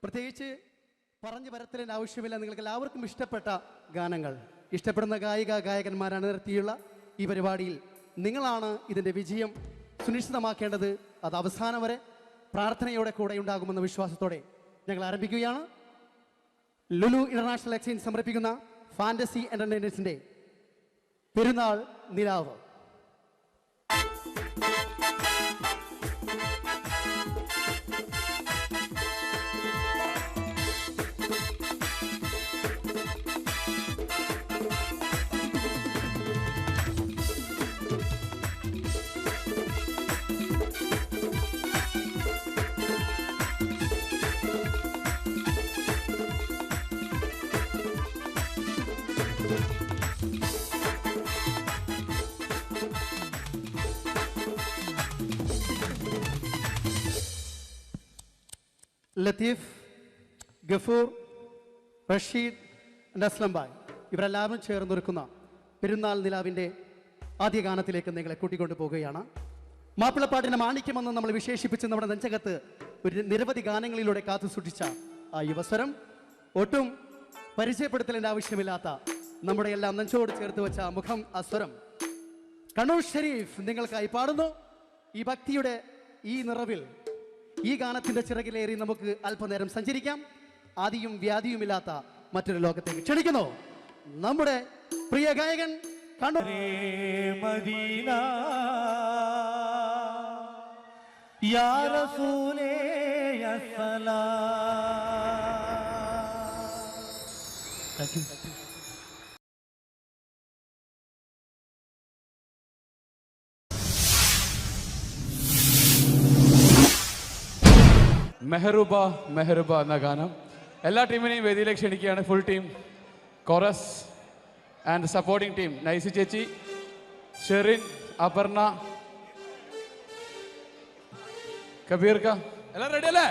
പ്രത്യേകിച്ച് പറഞ്ഞു വരത്തലിൻ്റെ ആവശ്യമില്ല. നിങ്ങൾക്ക് എല്ലാവർക്കും ഇഷ്ടപ്പെട്ട ഗാനങ്ങൾ, ഇഷ്ടപ്പെടുന്ന ഗായകന്മാരാണ് നിർത്തിയുള്ള ഈ പരിപാടിയിൽ നിങ്ങളാണ് ഇതിൻ്റെ വിജയം സുനിശ്ചിതമാക്കേണ്ടത്. അത് അവസാനം വരെ പ്രാർത്ഥനയോടെ കൂടെ ഉണ്ടാകുമെന്ന വിശ്വാസത്തോടെ ഞങ്ങൾ ആരംഭിക്കുകയാണ്. ലുലു ഇന്റർനാഷണൽ എക്സ്ചേഞ്ച് സമർപ്പിക്കുന്ന ഫാൻറ്റസി എൻ്റർടൈനേഴ്സിൻ്റെ പെരുന്നാൾ നിലാവ്. ലത്തീഫ്, ഗഫൂർ, റഷീദ്, അസ്ലം ഭായ് ഇവരെല്ലാവരും ചേർന്നൊരുക്കുന്ന പെരുന്നാൾ നിലാവിൻ്റെ ആദ്യ ഗാനത്തിലേക്ക് നിങ്ങളെ കൂട്ടിക്കൊണ്ടു പോവുകയാണ്. മാപ്പിളപ്പാട്ടിൻ്റെ മാണിക്യമെന്ന് നമ്മൾ വിശേഷിപ്പിച്ച് നമ്മുടെ നെഞ്ചകത്ത് ഒരു നിരവധി ഗാനങ്ങളിലൂടെ കാത്തു സൂക്ഷിച്ച ആ യുവസ്വരം, ഒട്ടും പരിചയപ്പെടുത്തലിൻ്റെ ആവശ്യമില്ലാത്ത നമ്മുടെ എല്ലാം നെഞ്ചോട് ചേർത്ത് വെച്ച മുഖം, ആ സ്വരം കണ്ണൂർ ഷരീഫ് നിങ്ങൾക്കായി പാടുന്നു. ഈ ഭക്തിയുടെ ഈ നിറവിൽ ഈ ഗാനത്തിന്റെ ചിറകിലേറി നമുക്ക് അല്പനേരം സഞ്ചരിക്കാം. ആദിയും വ്യാധിയുമില്ലാത്ത മറ്റൊരു ലോകത്തേക്ക് ക്ഷണിക്കുന്നു നമ്മുടെ പ്രിയ ഗായകൻ കണ്ണൂർ മദീന യാ റസൂലേ യാ സലാം. മെഹറുബ മെഹറുബ എന്ന ഗാനം എല്ലാ ടീമിനെയും വേദിയിലേക്ക് ക്ഷണിക്കുകയാണ്. Full team, chorus and supporting team, Nicy ചേച്ചി, ഷെറിൻ, അപർണ, കബീർക്ക, എല്ലാം റെഡി അല്ലേ?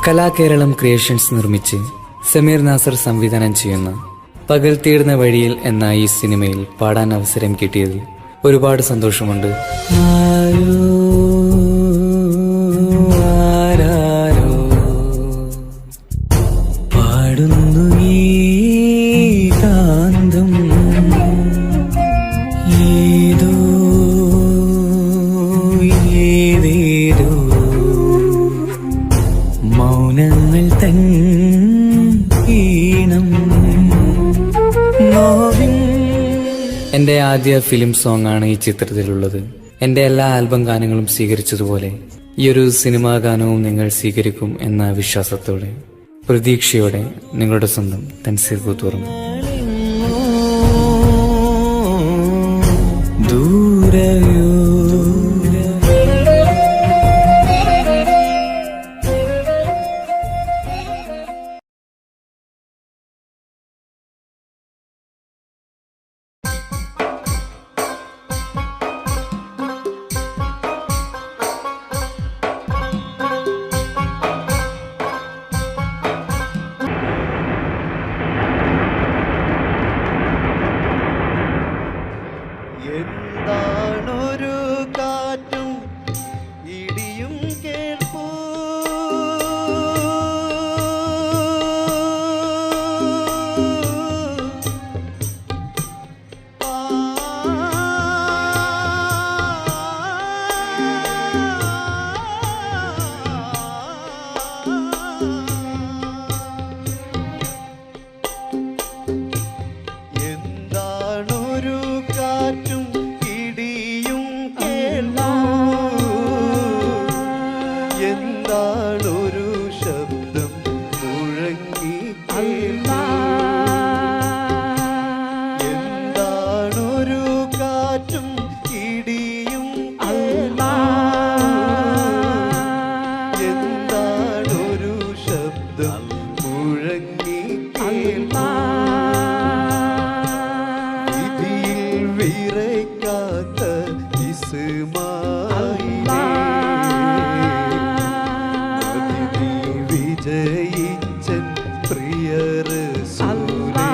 കലാകേരളം ക്രിയേഷൻസ് നിർമ്മിച്ച് സമീർ നാസർ സംവിധാനം ചെയ്യുന്ന പകൽ തീർന്ന വഴിയിൽ എന്ന ഈ സിനിമയിൽ പാടാൻ അവസരം കിട്ടിയതിൽ ഒരുപാട് സന്തോഷമുണ്ട്. പാടുന്നു ഈ കാന്തം ഏതോ ഏതേതോ മൗനങ്ങൾ തൻ ഈണം. എൻ്റെ ആദ്യ ഫിലിം സോങ് ആണ് ഈ ചിത്രത്തിലുള്ളത്. എൻ്റെ എല്ലാ ആൽബം ഗാനങ്ങളും സ്വീകരിച്ചതുപോലെ ഈ ഒരു സിനിമാ ഗാനവും നിങ്ങൾ സ്വീകരിക്കും എന്ന വിശ്വാസത്തോടെ, പ്രതീക്ഷയോടെ നിങ്ങളുടെ സ്വന്തം തൻസീർ കൂത്തുറം. ദൂരയോ എന്താണൊരു വിജയിച്ചൻ പ്രിയ റസൂലേ,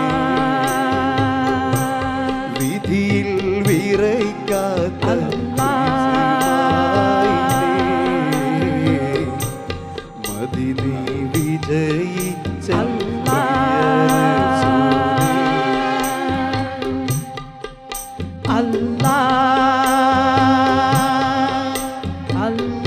വിധിയിൽ വിറയ്ക്കാത്ത മദിനി വിജയിച്ചൻ Allah